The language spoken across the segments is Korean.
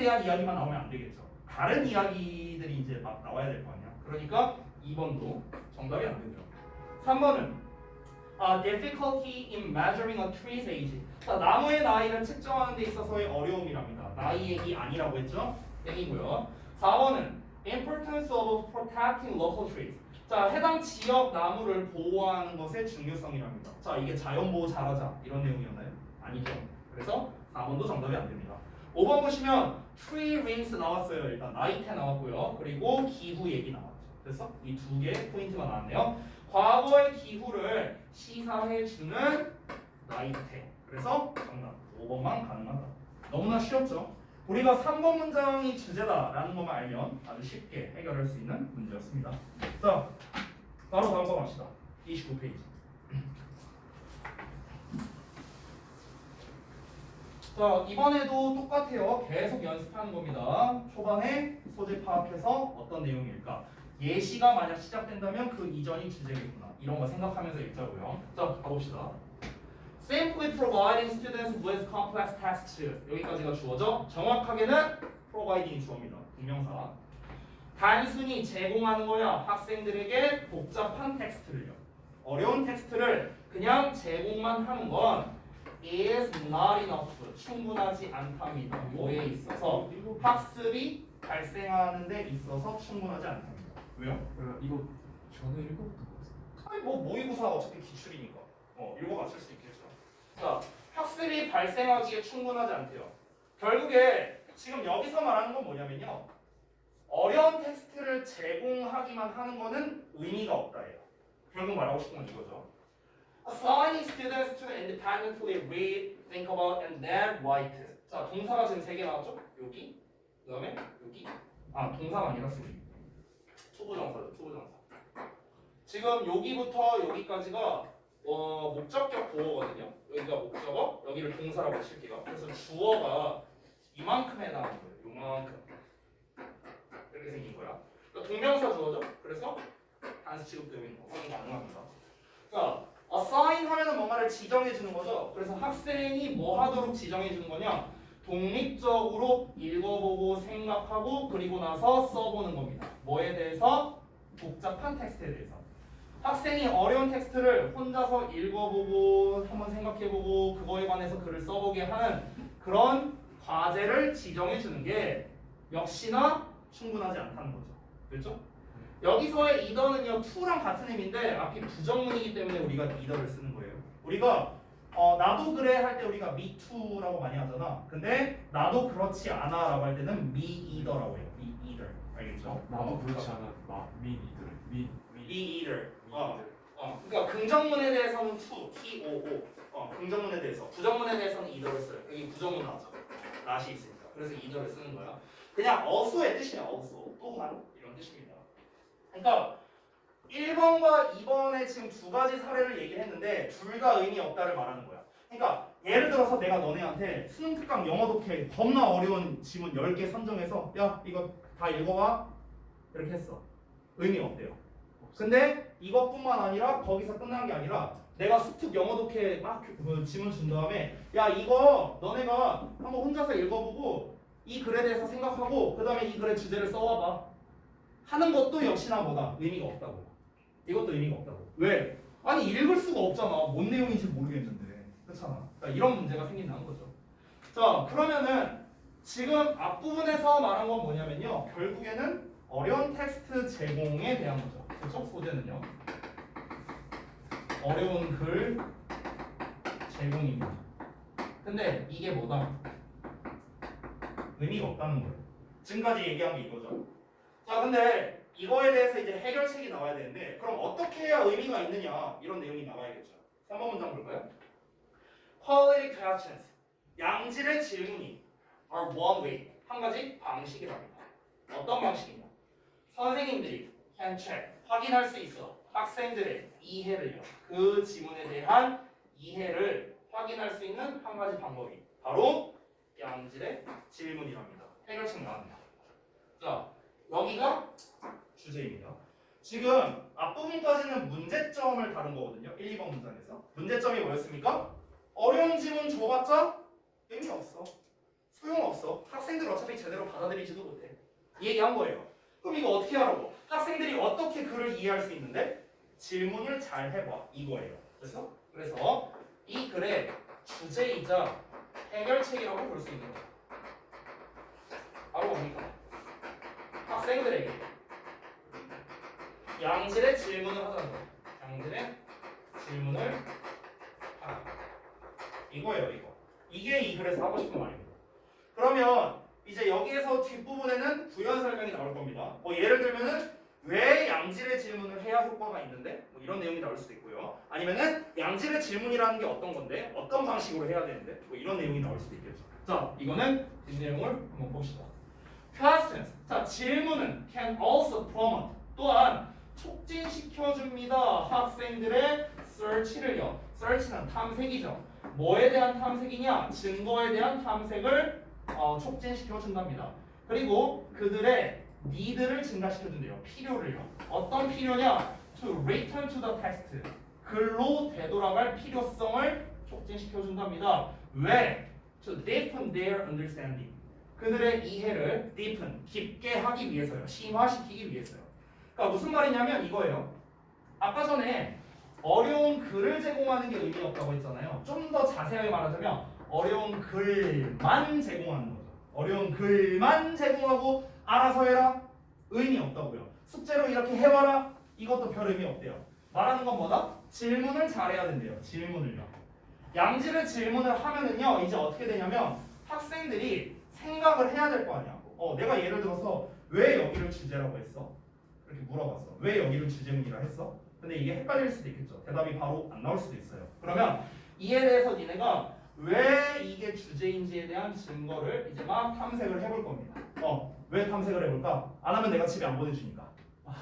대한 이야기만 나오면 안 되겠죠. 다른 이야기들이 이제 막 나와야 될 거 아니야. 그러니까 2번도 정답이 안 되죠. 3번은 difficulty in measuring a tree's age. 자, 나무의 나이를 측정하는 데 있어서의 어려움이랍니다. 나이 얘기 아니라고 했죠? 땡이고요. 4번은 importance of protecting local trees. 자, 해당 지역 나무를 보호하는 것의 중요성이랍니다. 자, 이게 자연보호 잘하자 이런 내용이었나요? 아니죠. 그래서 4번도 정답이 안 됩니다. 5번 보시면 tree rings 나왔어요. 일단 나이테 나왔고요. 그리고 기후 얘기 나왔죠. 그래서 이 두 개의 포인트가 나왔네요. 과거의 기후를 시사해주는 나이테. 그래서 정답 5번만 가능하다. 너무나 쉬웠죠? 우리가 3번 문장이 주제다라는 것만 알면 아주 쉽게 해결할 수 있는 문제였습니다. 자, 바로 다음 거 갑시다. 29페이지. 자, 이번에도 똑같아요. 계속 연습하는 겁니다. 초반에 소재 파악해서 어떤 내용일까? 예시가 만약 시작된다면 그 이전이 주제겠구나. 이런 거 생각하면서 읽자고요. 자, 가봅시다. Simply providing students with complex tasks. 여기까지가 주어죠. 정확하게는 providing이 주어입니다. 분명사. 단순히 제공하는 거야. 학생들에게 복잡한 텍스트를요. 어려운 텍스트를 그냥 제공만 하는 건 is not enough. 충분하지 않답니다. 뭐에 있어서 학습이 발생하는 데 있어서 충분하지 않답니다. 왜요? 이거 전에 읽어봤던 것 같아요. 아니 뭐 모의고사 어차피 기출이니까 읽어봤을 수 있겠죠. 자, 학습이 발생하기에 충분하지 않대요. 결국에 지금 여기서 말하는 건 뭐냐면요. 어려운 텍스트를 제공하기만 하는 거는 의미가 없다예요. 결국 말하고 싶은 건 이거죠. Assigning students to independently read, think about, and then write. 자, 동사가 지금 3개 나왔죠? 여기, 그 다음에 여기. 동사가 아니라 수비. 투부정사죠, 투부정사. 지금 여기부터 여기까지가 목적격 보어거든요. 여기가 목적어, 여기를 동사라고 칠게요. 그래서 주어가 이만큼 해당하는 거예요. 요만큼. 이렇게 생긴 거야. 그러니까 동명사 주어죠. 그래서 단수 취급되는 거 확인 가능합니다. 자, assign 하면은 뭔가를 지정해 주는 거죠. 그래서 학생이 뭐 하도록 지정해 주는 거냐? 독립적으로 읽어보고 생각하고 그리고 나서 써보는 겁니다. 뭐에 대해서? 복잡한 텍스트에 대해서. 학생이 어려운 텍스트를 혼자서 읽어보고 한번 생각해보고 그거에 관해서 글을 써보게 하는 그런 과제를 지정해 주는 게 역시나 충분하지 않다는 거죠. 그렇죠? 여기서의 either는요 to랑 같은 의미인데 앞이 부정문이기 때문에 우리가 either를 쓰는 거예요. 우리가 나도 그래 할 때 우리가 me too라고 많이 하잖아. 근데 나도 그렇지 않아라고 할 때는 me either라고 해요. me either. 알겠죠? 나도 그렇지 않아. 민이들. me either. 그러니까 긍정문에 대해서는 to, too. 긍정문에 대해서. 부정문에 대해서는 either를 써요. 여기 부정문 나왔죠. not이 있으니까. 그래서 either를 쓰는 거야. 그냥 어수의 뜻이야. 어수. 또한 이런 뜻입니다. 그러니까 1번과 2번의 지금 두 가지 사례를 얘기했는데 둘 다 의미 없다를 말하는 거야. 그러니까 예를 들어서 내가 너네한테 수능 특강 영어 독해 겁나 어려운 지문 10개 선정해서 야 이거 다 읽어와 이렇게 했어. 의미 없대요. 근데 이것뿐만 아니라 거기서 끝난 게 아니라 내가 수특 영어 독해 막 지문 준 다음에 야 이거 너네가 한번 혼자서 읽어보고 이 글에 대해서 생각하고 그 다음에 이 글의 주제를 써와봐 하는 것도 역시나 뭐다? 의미가 없다고. 이것도 의미가 없다고. 왜? 아니 읽을 수가 없잖아. 뭔 내용인지 모르겠는데. 그렇잖아. 그러니까 이런 문제가 생긴다는 거죠. 자, 그러면은 지금 앞부분에서 말한 건 뭐냐면요. 결국에는 어려운 텍스트 제공에 대한 거죠. 그렇죠? 소재는요. 어려운 글 제공입니다. 근데 이게 뭐다? 의미가 없다는 거예요. 지금까지 얘기한 게 이거죠. 자, 근데 이거에 대해서 이제 해결책이 나와야 되는데 그럼 어떻게 해야 의미가 있느냐 이런 내용이 나와야겠죠. 3번 문장 볼까요? Quality questions. 양질의 질문이 are one way. 한 가지 방식이랍니다. 어떤 방식이냐? 선생님들이 can check. 확인할 수 있어. 학생들의 이해를요. 그 지문에 대한 이해를 확인할 수 있는 한 가지 방법이 바로 양질의 질문이랍니다. 해결책 나왔네요. 자, 여기가 주제입니다. 지금 앞부분까지는 문제점을 다룬 거거든요. 1, 2번 문장에서. 문제점이 뭐였습니까? 어려운 지문 줘봤자 의미 없어. 소용없어. 학생들 어차피 제대로 받아들이지도 못해. 이 얘기한 거예요. 그럼 이거 어떻게 하라고? 학생들이 어떻게 글을 이해할 수 있는데? 질문을 잘 해봐. 이거예요. 그래서 이 글의 주제이자 해결책이라고 볼 수 있는 거예요. 바로 뭡니까? 학생들에게 양질의 질문을 하자는 거예요. 양질의 질문을 하라. 이거예요, 이거. 이게 이 글에서 하고 싶은 말입니다. 그러면 이제 여기에서 뒷부분에는 부연 설명이 나올 겁니다. 뭐 예를 들면은 왜 양질의 질문을 해야 효과가 있는데 뭐 이런 내용이 나올 수도 있고요. 아니면은 양질의 질문이라는 게 어떤 건데 어떤 방식으로 해야 되는데 뭐 이런 내용이 나올 수도 있겠죠. 자, 이거는 뒷내용을 한번 봅시다. Questions. 자, 질문은 can also promote. 또한 촉진시켜줍니다. 학생들의 search를요. search는 탐색이죠. 뭐에 대한 탐색이냐? 증거에 대한 탐색을 촉진시켜준답니다. 그리고 그들의 need를 증가시켜준대요. 필요를요. 어떤 필요냐? To return to the text. 글로 되돌아갈 필요성을 촉진시켜준답니다. 왜? To deepen their understanding. 그들의 이해를 deepen, 깊게 하기 위해서요. 심화시키기 위해서요. 그러니까 무슨 말이냐면 이거예요. 아까 전에 어려운 글을 제공하는 게 의미 없다고 했잖아요. 좀 더 자세하게 말하자면 어려운 글만 제공하는 거죠. 어려운 글만 제공하고 알아서 해라? 의미 없다고요. 숙제로 이렇게 해와라? 이것도 별 의미 없대요. 말하는 건 뭐다? 질문을 잘해야 된대요. 질문을요. 양질의 질문을 하면은요. 이제 어떻게 되냐면 학생들이 생각을 해야 될 거 아니야. 내가 예를 들어서 왜 여기를 주제라고 했어? 이렇게 물어봤어. 왜 여기를 주제문이라 했어? 근데 이게 헷갈릴 수도 있겠죠. 대답이 바로 안 나올 수도 있어요. 그러면 이에 대해서 니네가 왜 이게 주제인지에 대한 증거를 이제 막 탐색을 해볼 겁니다. 왜 탐색을 해볼까? 안 하면 내가 집에 안 보내주니까.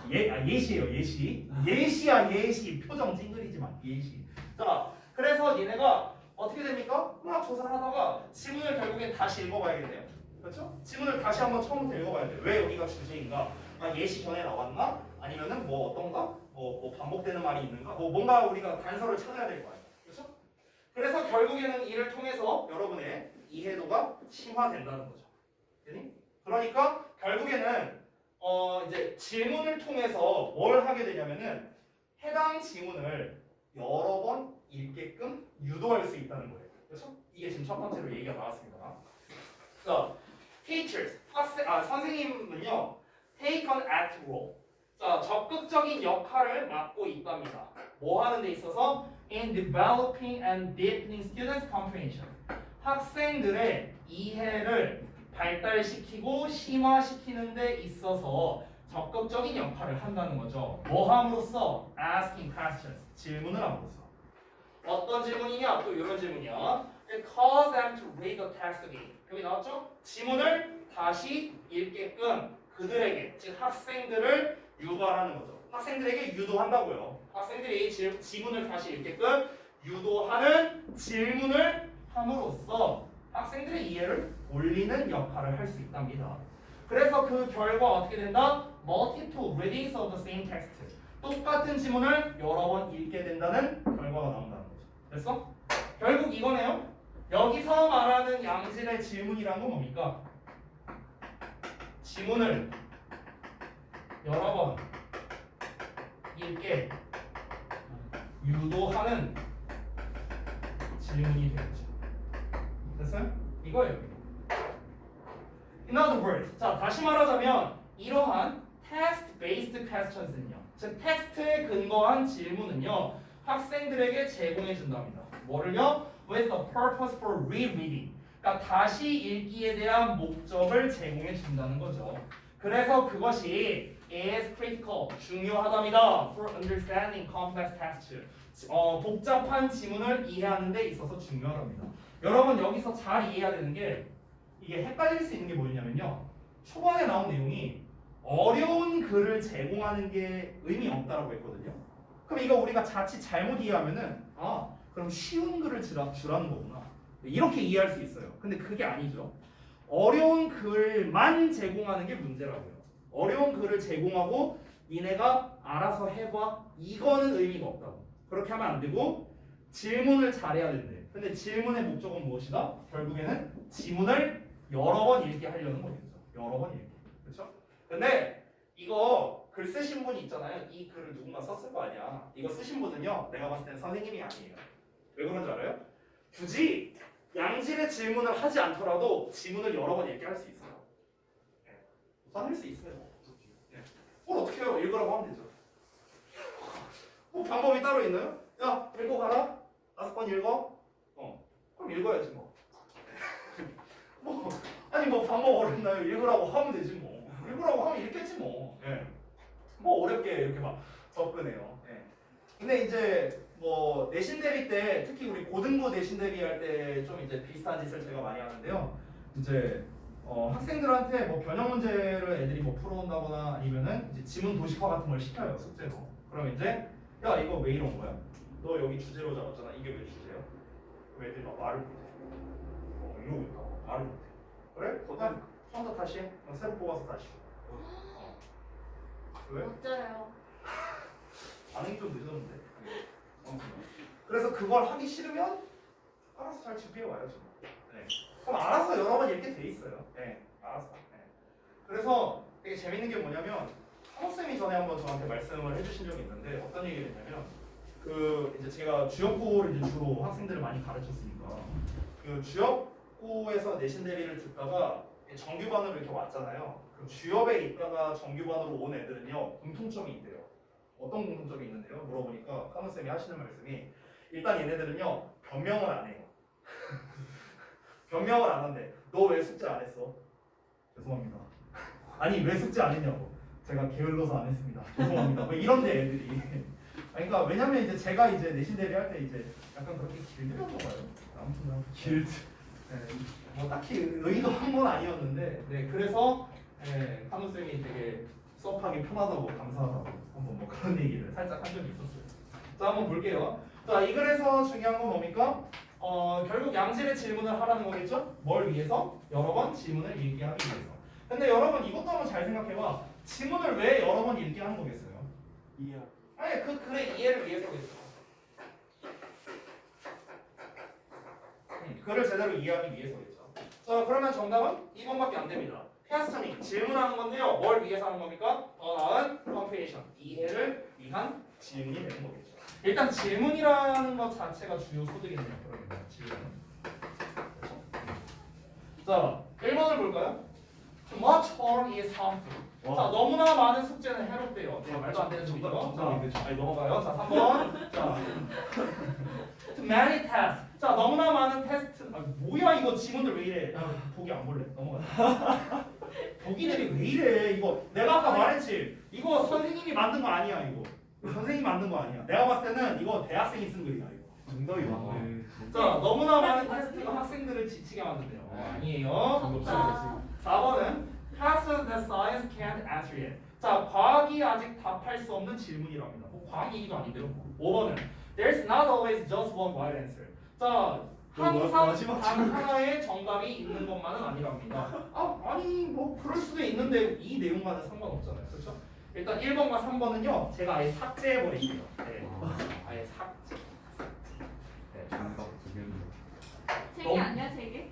예시예요, 예시. 예시야, 예시. 표정 찡그리지만 예시. 자, 그래서 니네가 어떻게 됩니까? 막 조사를 하다가 지문을 결국엔 다시 읽어봐야겠네요. 그렇죠? 지문을 다시 한번 처음부터 읽어봐야 돼요. 왜 여기가 주제인가? 예시 전에 나왔나? 아니면은 뭐 어떤가? 뭐 반복되는 말이 있는가? 뭐 뭔가 우리가 단서를 찾아야 될 거 아니에요. 그렇죠? 그래서 결국에는 이를 통해서 여러분의 이해도가 심화된다는 거죠. 그러니까 결국에는 이제 질문을 통해서 뭘 하게 되냐면은 해당 지문을 여러 번 읽게끔 유도할 수 있다는 거예요. 그렇죠? 이게 지금 첫 번째로 얘기가 나왔습니다. 자, teachers, 선생님은요, take an active role. 자, 적극적인 역할을 맡고 있답니다. 뭐 하는 데 있어서? In developing and deepening students' comprehension. 학생들의 이해를 발달시키고 심화시키는 데 있어서 적극적인 역할을 한다는 거죠. 뭐 함으로써? Asking questions. 질문을 함으로써. 어떤 질문이냐? 또 이런 질문이야. It calls them to read the text again. 여기 나왔죠? 지문을 다시 읽게끔 그들에게, 즉 학생들을 유발하는 거죠. 학생들에게 유도한다고요. 학생들이 지문을 다시 읽게끔 유도하는 질문을 함으로써 학생들의 이해를 올리는 역할을 할 수 있답니다. 그래서 그 결과 어떻게 된다? Multiple readings of the same text. 똑같은 지문을 여러 번 읽게 된다는 결과가 나온다는 거죠. 됐어? 결국 이거네요. 여기서 말하는 양질의 질문이란 건 뭡니까? 지문을 여러 번 읽게 유도하는 질문이 되겠죠. 됐어요? 이거예요. In other words, 자 다시 말하자면 이러한 text-based questions는요, 즉 텍스트에 근거한 질문은요, 학생들에게 제공해 준답니다. 뭐를요? With a purpose for rereading. 그러니까 다시 읽기에 대한 목적을 제공해 준다는 거죠. 그래서 그것이 is critical, 중요하답니다. For understanding complex text. 복잡한 지문을 이해하는 데 있어서 중요하답니다. 여러분 여기서 잘 이해해야 되는 게 이게 헷갈릴 수 있는 게 뭐냐면요. 초반에 나온 내용이 어려운 글을 제공하는 게 의미 없다라고 했거든요. 그럼 이거 우리가 자칫 잘못 이해하면은 그럼 쉬운 글을 주라는 거구나. 이렇게 이해할 수 있어요. 근데 그게 아니죠. 어려운 글만 제공하는 게 문제라고요. 어려운 글을 제공하고 니네가 알아서 해봐. 이거는 의미가 없다고. 그렇게 하면 안 되고 질문을 잘해야 된대. 근데 질문의 목적은 무엇이다? 결국에는 지문을 여러 번 읽게 하려는 거겠죠. 여러 번 읽게. 그렇죠? 근데 이거 글 쓰신 분이 있잖아요. 이 글을 누군가 썼을 거 아니야. 이거 쓰신 분은요. 내가 봤을 땐 선생님이 아니에요. 왜 그런 줄 알아요? 굳이 양질의 질문을 하지 않더라도 지문을 여러 번 읽게 할 수 있어요. 네. 써낼 수 있어요. 네. 뭘 어떻게 해요? 읽으라고 하면 되죠. 뭐 방법이 따로 있나요? 야, 읽어가라. 5번 읽어. 그럼 읽어야지 뭐. 뭐 아니 뭐 방법 어렵나요? 읽으라고 하면 되지 뭐. 읽으라고 하면 읽겠지 뭐. 예. 뭐 어렵게 이렇게 막 접근해요. 예. 근데 이제 뭐 내신 대비 때 특히 우리 고등부 내신 대비할 때 좀 이제 비슷한 짓을 제가 많이 하는데요. 이제 학생들한테 뭐 변형 문제를 애들이 뭐 풀어온다거나 아니면은 이제 지문 도식화 같은 걸 시켜요 숙제로. 그럼 이제 야 이거 왜 이런 거야? 너 여기 주제로 잡았잖아. 이게 왜 주제야? 왜 애들이 막 말을 못해? 이러고 있다. 말을 못해. 그래? 그냥 처음부터 다시 해. 새로 뽑아서 다시. 왜? 어쩌요? 반응이 좀 늦었는데. 그래서 그걸 하기 싫으면 알아서 잘 준비해 와야죠. 네. 그럼 알아서 여러 번 읽게 돼 있어요. 네, 알아서. 네. 그래서 되게 재밌는 게 뭐냐면 한옥쌤이 전에 한번 저한테 말씀을 해주신 적이 있는데 어떤 얘기를 했냐면 그 이제 제가 주역고를 이제 주로 학생들을 많이 가르쳤으니까 그 주역고에서 내신 대비를 듣다가 정규반으로 이렇게 왔잖아요. 그 주역에 있다가 정규반으로 온 애들은요 공통점이 있대요. 어떤 공통점이 있는데요? 물어보니까 카노쌤이 하시는 말씀이 일단 얘네들은요 변명을 안 해요. 변명을 안 한대. 너 왜 숙제 안 했어? 죄송합니다. 아니 왜 숙제 안 했냐고. 제가 게을러서 안 했습니다. 죄송합니다. 뭐 이런데 애들이. 그러니까 왜냐면 이제 제가 이제 내신 대비 할 때 이제 약간 그렇게 길들였나 봐요. 아무튼 길드. 네, 뭐 딱히 의도한 건 아니었는데, 네 그래서 네, 카노 쌤이 되게 수업하기 편하다고 감사하다고 한번 뭐 그런 얘기를 살짝 한 적이 있었어요. 자 한번 볼게요. 자 이 글에서 중요한 건 뭡니까? 결국 양질의 질문을 하라는 거겠죠? 뭘 위해서? 여러 번 질문을 읽게 하기 위해서. 근데 여러분 이것도 한번 잘 생각해봐. 지문을 왜 여러 번 읽게 하는 거겠어요? 이해. 아니 그 글의 이해를 위해서겠죠. 글을 제대로 이해하기 위해서겠죠. 자 그러면 정답은 2번밖에 안 됩니다. 캐스터닝 질문하는 건데요. 뭘 위해서 하는 겁니까? 더 나은 컴프레이션 이해를 위한 질문이 되는 거겠죠. 일단 질문이라는 것 자체가 주요 소득이네요. 그러면 질문. 자 1번을 볼까요? Too much homework is harmful. 자 너무나 많은 숙제는 해롭대요. 네, 말도 안 되는 소리죠. 자, 아니 넘어가요. 자 3번. 자 Too many tests. 자 너무나 많은 테스트. 아 뭐야 이거 지문들 왜 이래? 보기 안 볼래. 넘어가. 보기들이 왜 이래? 이거 내가 아까 말했지. 이거 선생님이 만든 거 아니야 이거. 선생님이 만든 거 아니야. 내가 봤을 때는 이거 대학생이 쓴 글이야 이거. 정답이 많네. 자 너무나 많은 테스트가 학생들을 지치게 만든대요. 아니에요. 자 4번은 passes that science can't answer yet. 자 과학이 아직 답할 수 없는 질문이랍니다. 뭐 과학 얘기도 아닌데요. 5번은 there's not always just one right answer. 자 항상 마지막 단 하나의 정답이 있는 것만은 아니랍니다. 아니 뭐 그럴 수도 있는데 이 내용과는 상관없잖아요. 그렇죠? 일단 1번과 3번은요 제가 아예 삭제해버릴게요. 네. 아예 삭제. 네. 정답 두 개는. 책이 아니야 책이?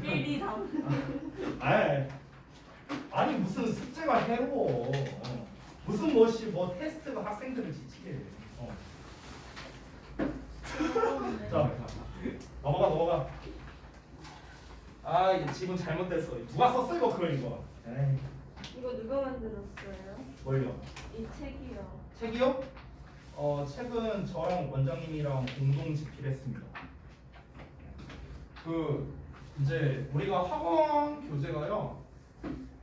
1, 2, 3. 아니 무슨 숙제가 해로워. 무슨 뭐 테스트가 학생들을 지치게 해. 자 넘어가. 아 이게 지문 잘못됐어. 누가 썼어 이거 글 이거. 에이, 이거 누가 만들었어요? 뭘요? 이 책이요. 책이요? 책은 저랑 원장님이랑 공동 집필했습니다. 그 이제 우리가 학원 교재가요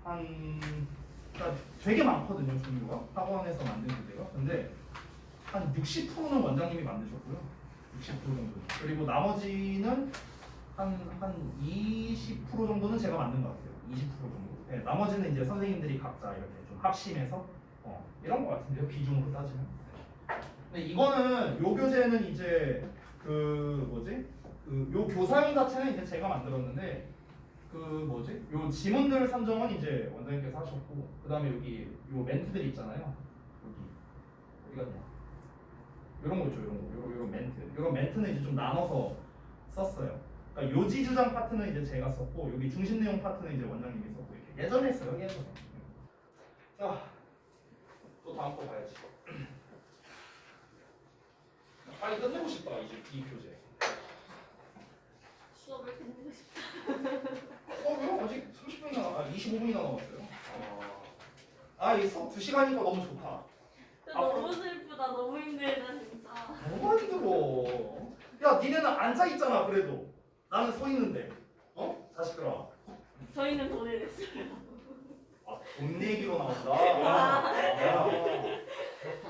그러니까 되게 많거든요 종류가 학원에서 만든 교재가. 근데 한 60%는 원장님이 만드셨고요. 60% 정도. 그리고 나머지는 한 20% 정도는 제가 만든 것 같아요. 20% 정도. 네, 나머지는 이제 선생님들이 각자 이렇게 좀 합심해서 이런 것 같은데요 비중으로 따지면. 근데 이거는 요 교재는 이제 요 교사용 자체는 이제 제가 만들었는데 요 지문들 선정은 이제 원장님께서 하셨고 그 다음에 여기 요 멘트들 있잖아요. 어디 갔냐? 이런 거 있죠, 이런 거. 요런 멘트. 요런 멘트는 이제 좀 나눠서 썼어요. 그러니까 요지 주장 파트는 이제 제가 썼고 여기 중심 내용 파트는 이제 원장님이 썼고 이렇게 예전에 했어요. 예전에. 자, 또 다음 거 봐야지. 빨리 끝내고 싶다 이제 이 교재. 수업을 끝내고 싶다. 왜요? 아직 30분이나 25분이나 남았어요. 이 수업 2시간이니까 너무 좋다. 진짜 너무 슬프다. 너무 힘들다 진짜. 뭐가 힘들어. 야, 니네는 앉아 있잖아 그래도. 나는 서 있는데. 자식들아. 저희는 더 내렸어요. 돈 얘기로 나온다.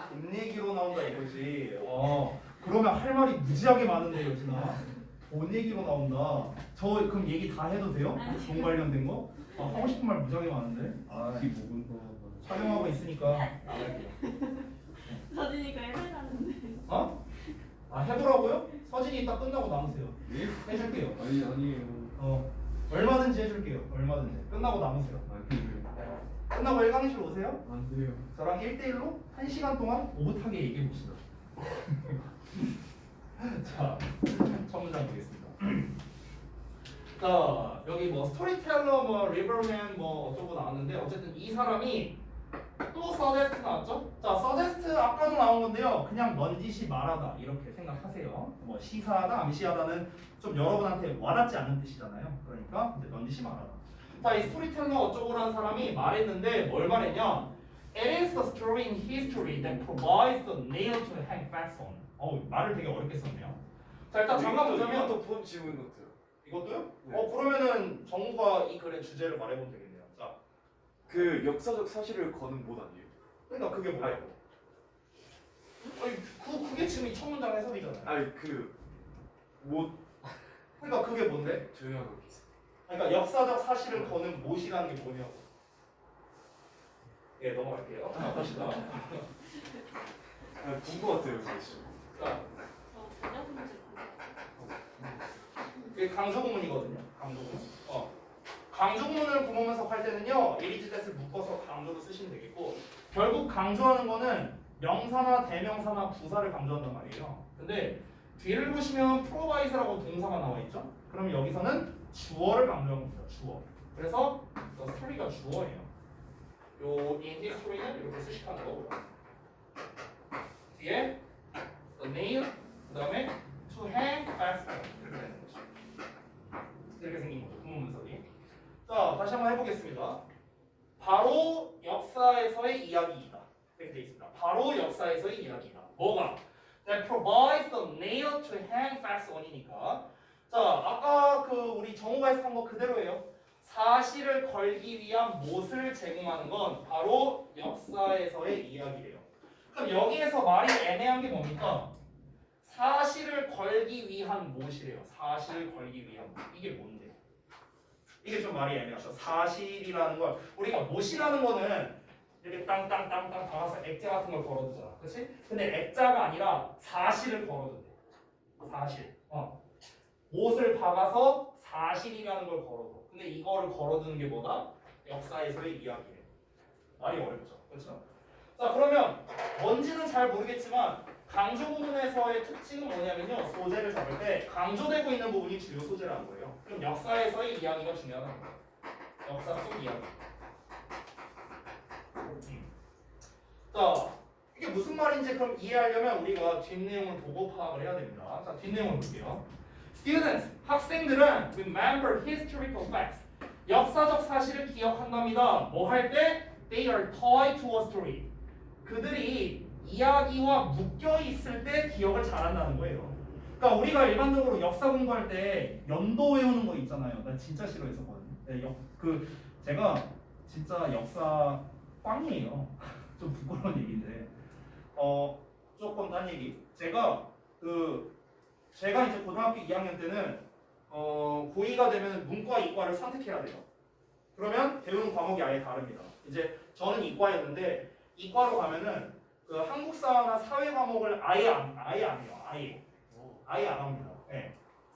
돈 얘기로 나온다 이거지. 그러면 할 말이 무지하게 많은데 여진아. 돈 얘기로 나온다. 저 그럼 얘기 다 해도 돼요? 돈 관련된 거? 하고 싶은 말 무지하게 많은데. 이 묵은 거. 촬영하고 있으니까 나갈게요. 저지니까 해달라는데. 해보라고요? 서진이 이따 끝나고 남으세요. 예? 해줄게요. 아니에요. 얼마든지 해줄게요. 얼마든지. 끝나고 남으세요. 아니에요. 끝나고 1강의실 오세요. 안 돼요. 저랑 1대1로 1시간 동안 오붓하게 얘기해 봅시다. 자, 첫 문장 보겠습니다. 자, 여기 뭐 스토리텔러, 뭐 리버맨, 뭐 어쩌고 나왔는데 어쨌든 이 사람이 또 서제스트 나왔죠? 자, 서제스트 아까도 나온 건데요. 그냥 넌지시 말하다 이렇게 생각하세요. 뭐 시사하다, 암시하다는 좀 여러분한테 와닿지 않는 뜻이잖아요. 그러니까 이제 넌지시 말하다. 자, 이 스토리텔러 어쩌고라는 사람이 말했는데 뭘 말했냐? It is the story in history that provides the nail to hang facts on. 말을 되게 어렵게 썼네요. 자, 일단 잠깐 보자면 이것도 폰 지문 같아요. 이것도요? 네. 그러면은 정우가 이 글의 주제를 말해보면 되겠네요. 자, 그 역사적 사실을 거는 못 아니에요? 그러니까 그게 뭐예요? 그게 지금 이 첫 문장 해석이잖아요. 아니 그 못 그러니까 그게 뭔데? 조용하고 있어. 그러니까 역사적 사실을 거는 못이라는 게 뭐냐고. 예, 넘어갈게요. 갑시다. 본거 같아요, 사실. 자, 저 번역 문제 이게 강조구문이거든요. 강조구문. 강조구문을 구문분석 할 때는요, 이리지댓을 묶어서 강조로 쓰시면 되겠고, 결국 강조하는 거는 명사나 대명사나 부사를 강조한단 말이에요. 근데 뒤를 보시면 프로바이스라고 동사가 나와 있죠. 그럼 여기서는 주어를 강조하는 겁니다. 주어. 그래서 스토리가 주어예요. 요 in history는 이렇게 수식하는 거고요. 뒤에 the nail, 그다음에 to hang fast 이렇게 되는 거죠. 이렇게 생긴 거죠. 구문 분석이. 자, 다시 한번 해보겠습니다. 바로 역사에서의 이야기이다. 이렇게 돼 있습니다. 바로 역사에서의 이야기이다. 뭐가? That provides the nail to hang fast on이니까. 자, 아까 우리 정우가 해석한 거 그대로예요. 사실을 걸기 위한 못을 제공하는 건 바로 역사에서의 이야기래요. 그럼 여기에서 말이 애매한 게 뭡니까? 사실을 걸기 위한 못이래요. 사실을 걸기 위한 못. 이게 뭔데? 이게 좀 말이 애매하죠. 사실이라는 걸 우리가 못이라는 거는 이렇게 땅땅땅땅 박아서 액자 같은 걸 걸어두잖아. 그렇지? 근데 액자가 아니라 사실을 걸어둔대. 사실. 못을 박아서 사실이라는 걸 걸어둬. 근데 이거를 걸어두는 게 뭐다? 역사에서의 이야기래. 말이 어렵죠. 그렇죠? 자, 그러면 뭔지는 잘 모르겠지만 강조 부분에서의 특징은 뭐냐면요. 소재를 잡을 때 강조되고 있는 부분이 주요 소재라는 거예요. 그럼 역사에서의 이야기가 중요하다는 거예요. 역사 속 이야기. 자, 이게 무슨 말인지 그럼 이해하려면 우리가 뒷내용을 보고 파악을 해야 됩니다. 자, 뒷내용을 볼게요. Students, 학생들은 remember historical facts. 역사적 사실을 기억한답니다. 뭐 할 때? They are tied to a story. 그들이 이야기와 묶여 있을 때 기억을 잘한다는 거예요. 그러니까 우리가 일반적으로 역사 공부할 때 연도 외우는 거 있잖아요. 난 진짜 싫어했었거든요. 네, 제가 진짜 역사 꽝이에요. 좀 부끄러운 얘기인데, 조금 딴 얘기. 제가 이제 고등학교 2학년 때는 고2가 되면 문과, 이과를 선택해야 돼요. 그러면 배우는 과목이 아예 다릅니다. 이제 저는 이과였는데 이과로 가면은 그 한국사나 사회 과목을 아예 안 해요. 아예 안 합니다. 네.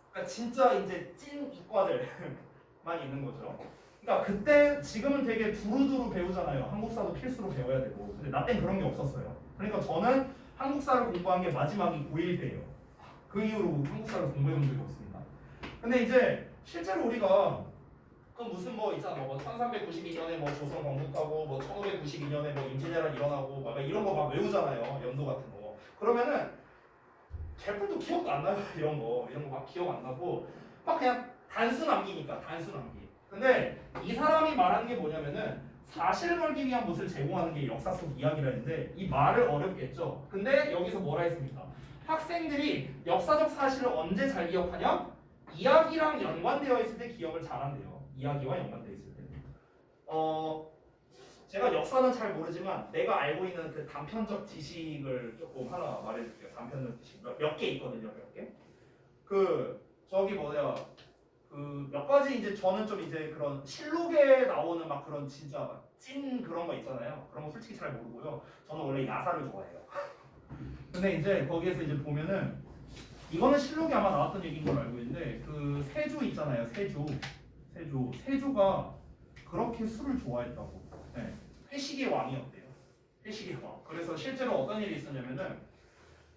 그러니까 진짜 이제 찐 이과들만 있는 거죠. 그러니까 그때 지금은 되게 두루두루 배우잖아요. 한국사도 필수로 배워야 되고. 근데 나 땐 그런 게 없었어요. 그러니까 저는 한국사를 공부한 게 마지막이 고1 때예요. 그 이후로 한국사를 공부해 본 적이 없습니다. 근데 이제 실제로 우리가 그 무슨 뭐 있잖아 뭐 1392년에 뭐 조선 건국하고 뭐 1592년에 뭐 임진왜란 일어나고 막 이런 거 막 외우잖아요. 연도 같은 거. 그러면은 개뿔도 기억도 안 나요. 이런 거 막 기억 안 나고 막 그냥 단순 암기니까 단순 암기. 근데 이 사람이 말하는 게 뭐냐면은 사실 걸기 위한 것을 제공하는 게 역사 속 이야기라 했는데 이 말을 어렵겠죠. 근데 여기서 뭐라 했습니까? 학생들이 역사적 사실을 언제 잘 기억하냐? 이야기랑 연관되어 있을 때 기억을 잘한대요. 이야기와 연관되어 있을 때. 제가 역사는 잘 모르지만 내가 알고 있는 그 단편적 지식을 조금 하나 말해줄게요. 단편적 지식 몇 개 있거든요. 몇 개. 그 저기 뭐냐 그 몇 가지 이제 저는 좀 이제 그런 실록에 나오는 막 그런 진짜 찐 그런 거 있잖아요. 그런 거 솔직히 잘 모르고요. 저는 원래 야사를 좋아해요. 근데 이제 거기에서 이제 보면은 이거는 실록에 아마 나왔던 얘기인 걸로 알고 있는데 그 세조 있잖아요. 세조가 그렇게 술을 좋아했다고. 네. 회식의 왕이었대요. 회식의 왕. 그래서 실제로 어떤 일이 있었냐면은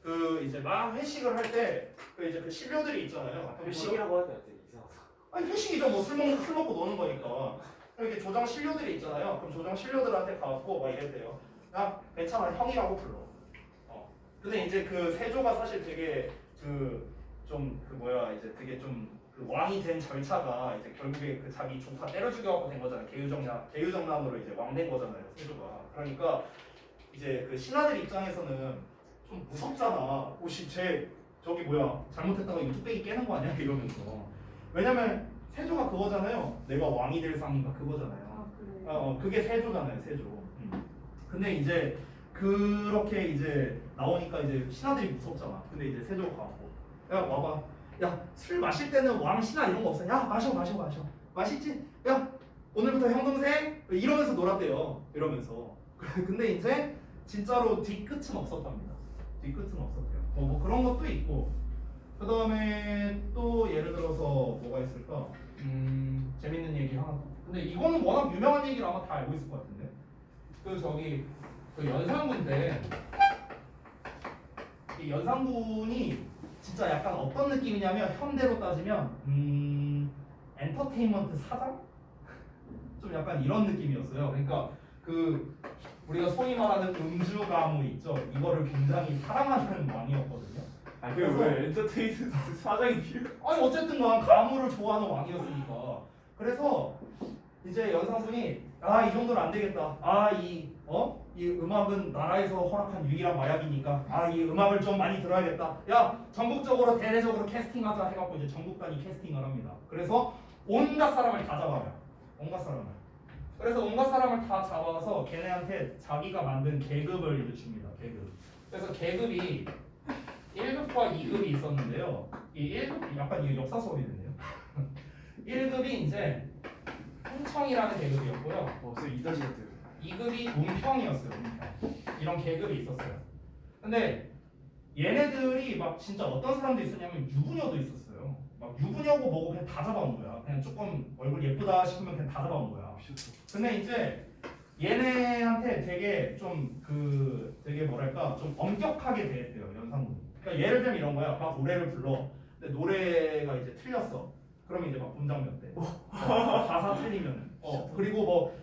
그 이제 막 회식을 할 때 그 이제 그 신료들이 있잖아요. 회식이라고 하니까 되게 이상하다. 아니 회식이죠. 뭐 술 먹고 노는 거니까. 이렇게 조정 신료들이 있잖아요. 그럼 조정 신료들한테 가고 막 이랬대요. 야 괜찮아 형이라고 불러. 근데 이제 그 세조가 사실 되게 이제 되게 좀 그 왕이 된 절차가 이제 결국에 그 자기 조카 때려 죽여갖고 된 거잖아요. 계유정난으로 이제 왕 된 거잖아요. 세조가. 그러니까 이제 그 신하들 입장에서는 좀 무섭잖아. 혹시 저기 뭐야 잘못했다가 이거 뚝배기 깨는 거 아니야? 이러면서. 왜냐면 세조가 그거잖아요. 내가 왕이 될 상인가 그거잖아요. 그래. 그게 세조잖아요. 세조. 근데 이제 그렇게 이제 나오니까 이제 신하들이 무섭잖아. 근데 이제 세조가 가고 야 와봐. 야 술 마실 때는 왕 신하 이런 거 없어. 야 마셔. 맛있지? 야 오늘부터 형 동생 이러면서 놀았대요. 이러면서. 근데 이제 진짜로 뒤끝은 없었답니다. 뒤끝은 없었대요. 뭐 그런 것도 있고. 그 다음에 또 예를 들어서 뭐가 있을까? 재밌는 얘기 하나. 근데 이거는 워낙 유명한 얘기를 아마 다 알고 있을 것 같은데. 그 연산군 때 이 연산군이 진짜 약간 어떤 느낌이냐면 현대로 따지면 엔터테인먼트 사장? 좀 약간 이런 느낌이었어요. 그러니까 그 우리가 소위 말하는 음주 가무 있죠. 이거를 굉장히 사랑하는 왕이었거든요. 아니 왜 엔터테인먼트 사장이 필요? 아니 어쨌든 간 가무를 좋아하는 왕이었으니까. 그래서 이제 연산군이 이 정도는 안 되겠다. 이 음악은 나라에서 허락한 유일한 마약이니까 이 음악을 좀 많이 들어야겠다. 야 전국적으로 대대적으로 캐스팅하자 해갖고 이제 전국 단위 캐스팅을 합니다. 그래서 온갖 사람을 다 잡아요. 온갖 사람을. 그래서 온갖 사람을 다 잡아서 걔네한테 자기가 만든 계급을 이제 줍니다. 계급. 그래서 계급이 1급과 2급이 있었는데요. 이 1급 약간 이 역사 수업이 됐네요. 1급이 이제 흥청이라는 계급이었고요. 쌤 이다지 같아요. 2급이 운평이었어요. 운평. 이런 계급이 있었어요. 근데 얘네들이 막 진짜 어떤 사람도 있었냐면 유부녀도 있었어요. 막 유부녀고 뭐고 그냥 다 잡아온 거야. 그냥 조금 얼굴 예쁘다 싶으면 그냥 다 잡아온 거야. 근데 이제 얘네한테 되게 되게 뭐랄까 좀 엄격하게 대했대요. 연산군이. 그러니까 예를 들면 이런 거야. 막 노래를 불러. 근데 노래가 이제 틀렸어. 그러면 이제 막 분장 몇 대. 가사 틀리면은. 그리고 뭐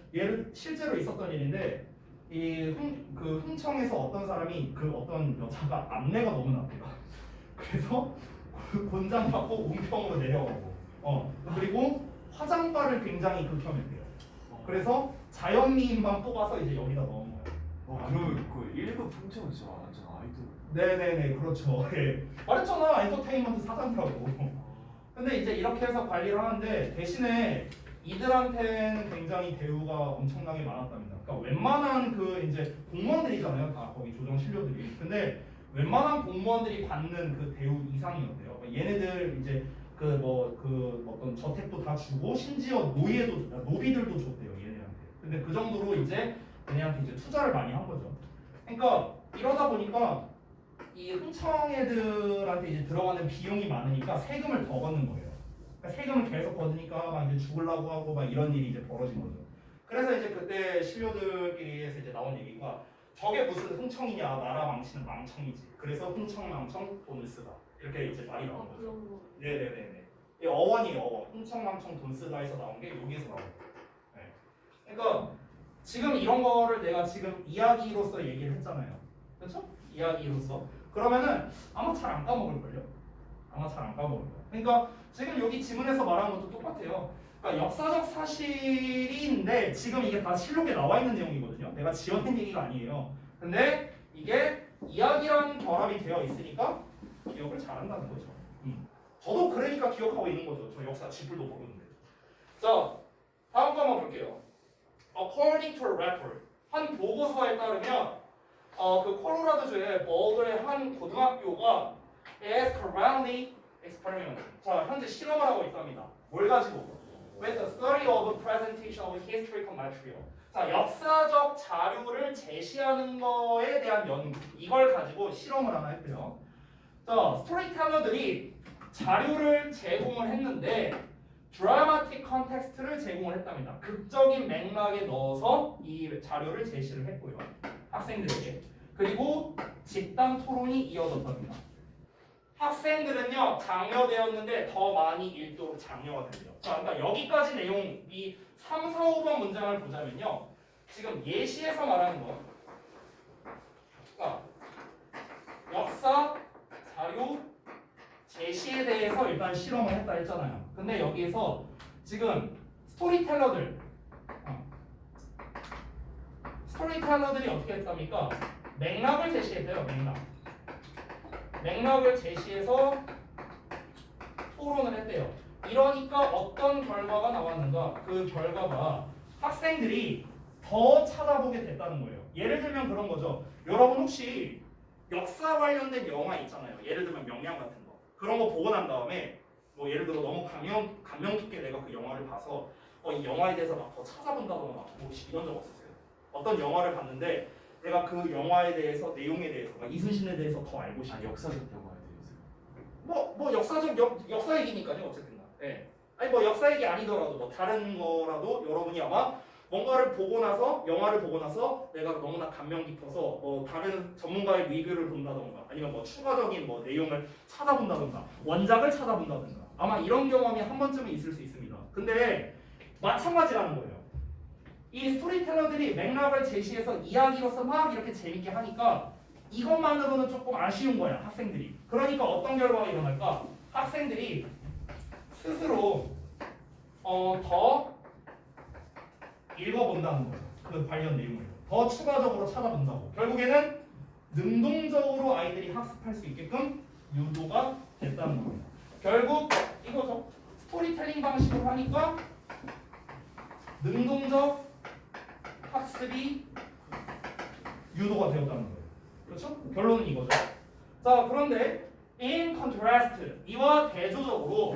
실제로 있었던 일인데 그 흥청에서 어떤 사람이 그 어떤 여자가 안내가 너무 났대요. 그래서 곤장 받고 운평으로 내려가고. 그리고 화장발을 굉장히 극혐했대요. 그래서 자연미인만 뽑아서 이제 여기다 넣은 거예요. 그러면 그 1급 풍청은 진짜 완전 아이돌. 네네네 그렇죠. 예. 말했잖아 엔터테인먼트 사장이라고. 근데 이제 이렇게 해서 관리를 하는데 대신에 이들한테는 굉장히 대우가 엄청나게 많았답니다. 그러니까 웬만한 그 이제 공무원들이잖아요. 다 거기 조정 신료들이. 근데 웬만한 공무원들이 받는 그 대우 이상이었대요. 그러니까 얘네들 이제 어떤 저택도 다 주고 심지어 노비들도 줬대요 얘네한테. 근데 그 정도로 이제 얘네한테 이제 투자를 많이 한 거죠. 그러니까 이러다 보니까 이 흥청 애들한테 이제 들어가는 비용이 많으니까 세금을 더 걷는 거예요. 그러니까 세금을 계속 걷으니까 막 이제 죽으려고 하고 막 이런 일이 이제 벌어진 거죠. 그래서 이제 그때 신료들끼리에서 이제 나온 얘기가 저게 무슨 흥청이냐 나라 망치는 망청이지. 그래서 흥청 망청 돈을 쓰다 이렇게 이제 말이 나온 거죠. 네네네네. 이 어원이에요. 어원. 흥청망청 돈 쓰다 해서 나온 게 여기에서 나온 거예요. 네. 그러니까 지금 이런 거를 내가 지금 이야기로서 얘기를 했잖아요. 그렇죠? 이야기로서. 그러면은 아마 잘 안 까먹을걸요? 아마 잘 안 까먹을 거예요. 그러니까 지금 여기 지문에서 말한 것도 똑같아요. 그러니까 역사적 사실인데 지금 이게 다 실록에 나와 있는 내용이거든요. 내가 지어낸 얘기가 아니에요. 근데 이게 이야기랑 결합이 되어 있으니까 기억을 잘한다는 거죠. 저도 그러니까 기억하고 있는 거죠. 저 역사 지풀도 모르는데. 자, 다음 거 한번 볼게요. According to a report, 한 보고서에 따르면 그 콜로라도주의 버글의 한 고등학교가 is currently experimenting. 자, 현재 실험을 하고 있답니다. 뭘 가지고? With the study of a presentation of historical material. 자, 역사적 자료를 제시하는 거에 대한 연구. 이걸 가지고 실험을 하나 했대요. 자, 스토리텔러들이 자료를 제공을 했는데 드라마틱 컨텍스트를 제공을 했답니다. 극적인 맥락에 넣어서 이 자료를 제시를 했고요. 학생들에게. 그리고 집단 토론이 이어졌답니다. 학생들은요 장려되었는데 더 많이 읽도록 장려가 된대요. 자, 그러니까 여기까지 내용 이 3, 4, 5번 문장을 보자면요. 지금 예시에서 말하는 거. 그러니까 역사, 자료, 제시에 대해서 일단 실험을 했다 했잖아요. 근데 여기에서 지금 스토리텔러들이 어떻게 했답니까? 맥락을 제시했대요. 맥락을 제시해서 토론을 했대요. 이러니까 어떤 결과가 나왔는가? 그 결과가 학생들이 더 찾아보게 됐다는 거예요. 예를 들면 그런 거죠. 여러분 혹시 역사 관련된 영화 있잖아요. 예를 들면 명량 같은 거. 그런 거 보고 난 다음에 뭐 예를 들어 너무 감명 깊게 내가 그 영화를 봐서 이 영화에 대해서 막 더 찾아본다거나 뭐 혹시 이런 적 없으세요? 어떤 영화를 봤는데 내가 그 영화에 대해서 내용에 대해서 이순신에 대해서 더 알고 싶어. 역사적 영화에 대해서. 뭐 역사 얘기니까요. 어쨌든 네. 아니 뭐 역사 얘기 아니더라도 뭐 다른 거라도 여러분이 아마 뭔가를 보고 나서 영화를 보고 나서 내가 너무나 감명 깊어서 뭐 다른 전문가의 리뷰를 본다던가 아니면 뭐 추가적인 뭐 내용을 찾아본다던가 원작을 찾아본다던가 아마 이런 경험이 한 번쯤은 있을 수 있습니다. 근데 마찬가지라는 거예요. 이 스토리텔러들이 맥락을 제시해서 이야기로서 막 이렇게 재밌게 하니까 이것만으로는 조금 아쉬운 거야 학생들이. 그러니까 어떤 결과가 일어날까? 학생들이 스스로 더 읽어본다는 거예요. 그 관련 내용을 더 추가적으로 찾아본다고. 결국에는 능동적으로 아이들이 학습할 수 있게끔 유도가 됐다는 거예요. 결국 이거죠. 스토리텔링 방식으로 하니까 능동적 학습이 유도가 되었다는 거예요. 그렇죠? 결론은 이거죠. 자, 그런데 in contrast 이와 대조적으로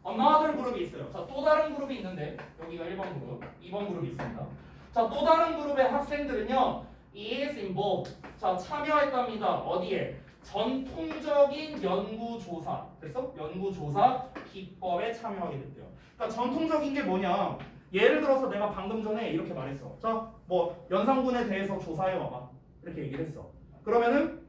another 그룹이 있어요. 자, 또 다른 그룹이 있는데 여기가 1번 그룹, 2번 그룹이 있습니다. 자, 또 다른 그룹의 학생들은요 is involved. 자, 참여했답니다. 어디에? 전통적인 연구조사. 됐어? 연구조사 기법에 참여하게 됐대요. 그러니까 전통적인 게 뭐냐? 예를 들어서 내가 방금 전에 이렇게 말했어. 자, 뭐 연산군에 대해서 조사해 와봐. 이렇게 얘기를 했어. 그러면은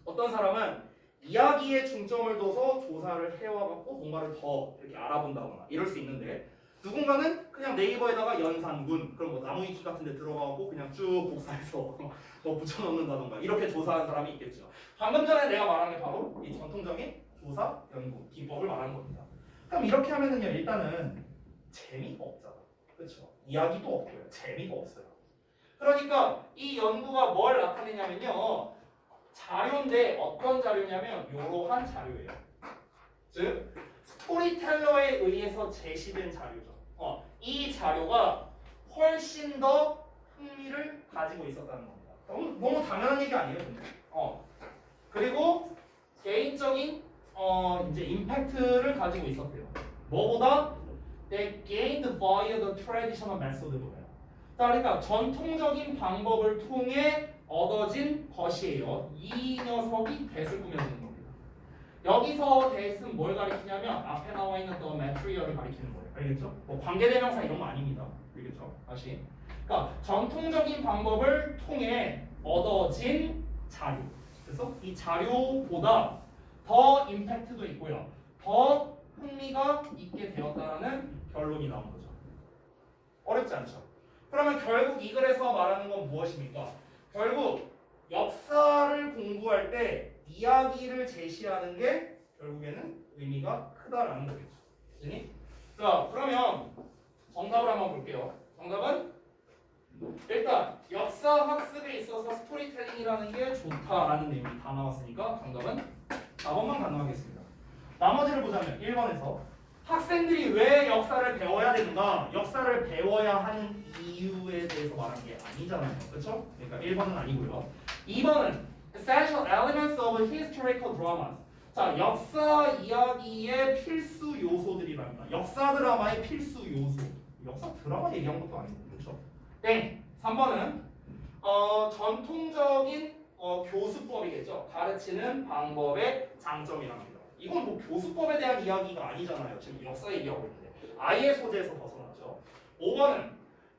어떤 사람은 이야기에 중점을 둬서 조사를 해와갖고 뭔가를 더 이렇게 알아본다거나 이럴 수 있는데 누군가는 그냥 네이버에다가 연산군 그럼 뭐 나무위키 같은 데 들어가고 그냥 쭉 복사해서 뭐 붙여넣는다던가 이렇게 조사하는 사람이 있겠죠. 방금 전에 내가 말한 게 바로 이 전통적인 조사, 연구, 기법을 말하는 겁니다. 그럼 이렇게 하면은요 일단은 재미가 없잖아. 그렇죠? 이야기도 없고요. 재미가 없어요. 그러니까 이 연구가 뭘 나타내냐면요. 자료인데 어떤 자료냐면 이러한 자료예요. 즉 스토리텔러에 의해서 제시된 자료죠. 이 자료가 훨씬 더 흥미를 가지고 있었다는 겁니다. 너무 당연한 얘기 아니에요, 근데. 그리고 개인적인 이제 임팩트를 가지고 있었대요. 뭐보다 they gained via the traditional method보다요. 자, 그러니까 전통적인 방법을 통해 얻어진 것이에요. 이 녀석이 대을 꾸며주는 겁니다. 여기서 대은 뭘 가리키냐면 앞에 나와 있는 the material을 가리키는 거예요. 알겠죠? 뭐 관계대명사 이런 거 아닙니다. 알겠죠? 다시. 그러니까 전통적인 방법을 통해 얻어진 자료. 그래서 이 자료보다 더 임팩트도 있고요. 더 흥미가 있게 되었다라는 결론이 나온 거죠. 어렵지 않죠? 그러면 결국 이 글에서 말하는 건 무엇입니까? 결국 역사를 공부할 때 이야기를 제시하는 게 결국에는 의미가 크다라는 거겠죠. 그지? 자, 그러면 정답을 한번 볼게요. 정답은 일단 역사 학습에 있어서 스토리텔링이라는 게 좋다라는 내용이 다 나왔으니까 정답은 4번만 가능하겠습니다. 나머지를 보자면 1번에서 학생들이 왜 역사를 배워야 되는가? 역사를 배워야 하는 이유에 대해서 말한 게 아니잖아요. 그렇죠? 그러니까 1번은 아니고요. 2번은 essential elements of historical dramas. 자, 역사 이야기의 필수 요소들이랍니다. 역사 드라마의 필수 요소. 역사 드라마 얘기한 것도 아니고 그렇죠? 땡. 3번은 전통적인 교수법이겠죠. 가르치는 방법의 장점이랍니다. 이건 뭐 교수법에 대한 이야기가 아니잖아요. 지금 역사 얘기하고 있는데 아예 소재에서 벗어나죠. 5번은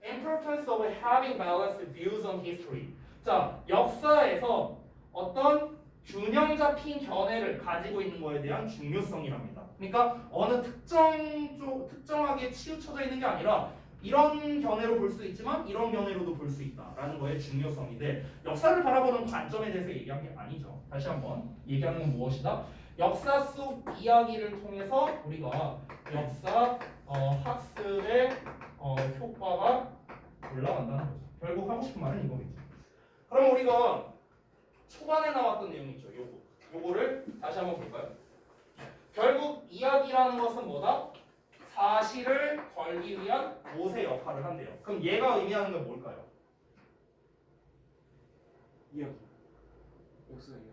importance of having balanced views on history. 자, 역사에서 어떤 균형 잡힌 견해를 가지고 있는 거에 대한 중요성이랍니다. 그러니까 어느 특정하게 치우쳐져 있는 게 아니라 이런 견해로 볼 수 있지만 이런 견해로도 볼 수 있다라는 거의 중요성인데 역사를 바라보는 관점에 대해서 얘기한 게 아니죠. 다시 한번 얘기하는 건 무엇이다? 역사 속 이야기를 통해서 우리가 역사 학습의 효과가 올라간다는 거죠. 결국 하고 싶은 말은 이거겠죠. 그럼 우리가 초반에 나왔던 내용이 있죠. 요거를 다시 한번 볼까요? 결국 이야기라는 것은 뭐다? 사실을 걸기 위한 못의 역할을 한대요. 그럼 얘가 의미하는 건 뭘까요? 이야기. 역사 이야기.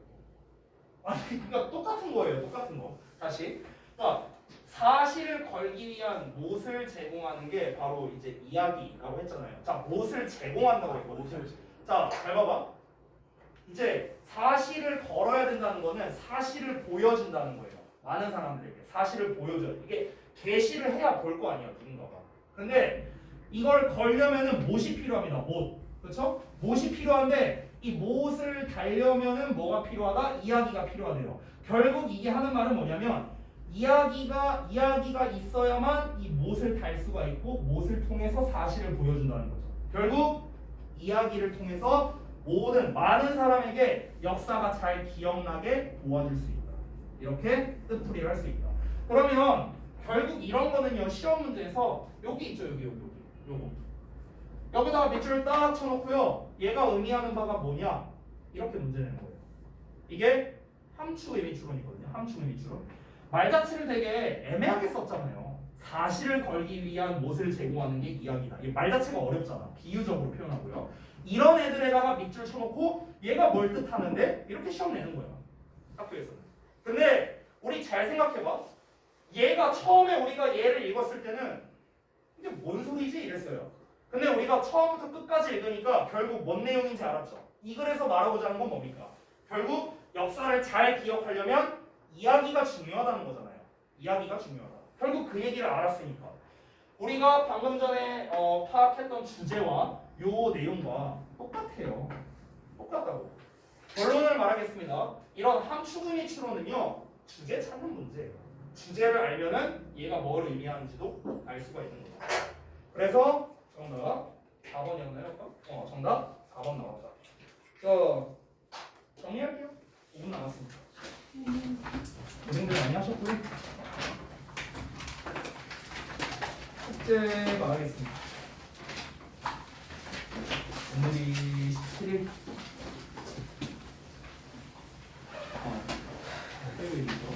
아니 그러니까 똑같은 거예요. 똑같은 거. 다시. 그러니까 사실을 걸기 위한 못을 제공하는 게 바로 이제 이야기라고 했잖아요. 자, 못을 제공한다고 했거든요. 자, 잘 봐봐. 이제 사실을 걸어야 된다는 거는 사실을 보여준다는 거예요. 많은 사람들에게 사실을 보여줘요. 이게 게시를 해야 볼 거 아니야, 누군가가. 근데 이걸 걸려면은 못이 필요합니다. 못. 그렇죠? 못이 필요한데 이 못을 달려면은 뭐가 필요하다? 이야기가 필요하대요. 결국 이게 하는 말은 뭐냐면 이야기가 있어야만 이 못을 달 수가 있고 못을 통해서 사실을 보여준다는 거죠. 결국 이야기를 통해서 모든 많은 사람에게 역사가 잘 기억나게 도와줄 수 있다. 이렇게 뜻풀이를 할 수 있다. 그러면 결국 이런 거는요 시험 문제에서 여기 있죠. 여기 요거 여기다가 밑줄을 딱 쳐놓고요 얘가 의미하는 바가 뭐냐 이렇게 문제 내는 거예요. 이게 함축의 밑줄론이거든요. 함축의 밑줄론 말 자체를 되게 애매하게 썼잖아요. 사실을 걸기 위한 못을 제공하는 게 이야기다. 이 말 자체가 어렵잖아. 비유적으로 표현하고요. 이런 애들에다가 밑줄 쳐놓고 얘가 뭘 뜻하는데 이렇게 시험 내는 거야. 학교에서는. 근데 우리 잘 생각해봐. 얘가 처음에 우리가 얘를 읽었을 때는 이게 뭔 소리지 이랬어요. 근데 우리가 처음부터 끝까지 읽으니까 결국 뭔 내용인지 알았죠. 이 글에서 말하고자 하는 건 뭡니까? 결국 역사를 잘 기억하려면 이야기가 중요하다는 거잖아요. 이야기가 중요하다. 결국 그 얘기를 알았으니까 우리가 방금 전에 파악했던 주제와 요 내용과 똑같아요. 똑같다고. 결론을 말하겠습니다. 이런 함축의미 추론은요 주제 찾는 문제예요. 주제를 알면은 얘가 뭘 의미하는지도 알 수가 있는 거죠. 그래서 정답 4번이었나요? 정답 4번 나왔다. 정리할게요. 5분 남았습니다. 고생들 많이 하셨고요. 숙제 말하겠습니다. 오늘이 17일. 화요일이죠.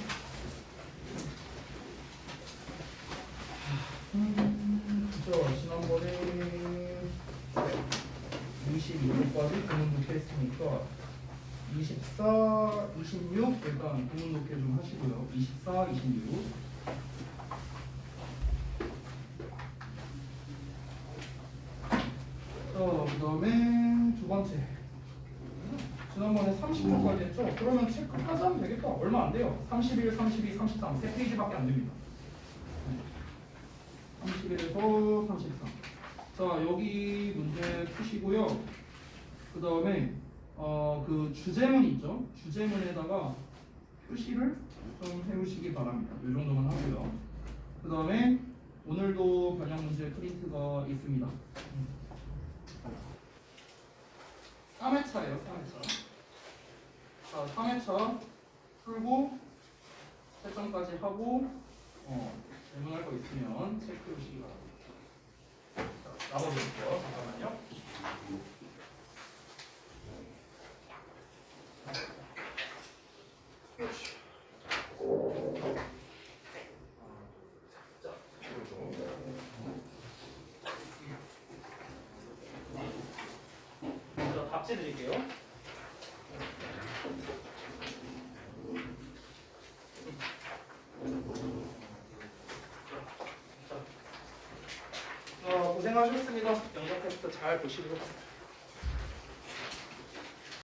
그죠. 지난번에 22일까지 구문 녹회 했으니까 24, 26 일단 구문 녹회 좀 하시고요. 24, 26. 그 다음에 두 번째. 지난번에 30초까지 했죠? 그러면 체크까지 하면 되겠다. 얼마 안 돼요. 31, 32, 33. 3페이지밖에 안 됩니다. 31에서 33. 자, 여기 문제 푸시고요. 그 다음에 그 주제문 있죠? 주제문에다가 표시를 좀 해오시기 바랍니다. 이 정도만 하고요. 그 다음에 오늘도 변형 문제 프린트가 있습니다. 3회차예요, 3회차. 자, 3회차 풀고 채점까지 하고 질문할 거 있으면 체크해 주시기 바랍니다. 자, 나눠드릴게요. 잠깐만요. 자, 먼저 답지 드릴게요. 고생하셨습니다. 영역 테스트 잘 보시고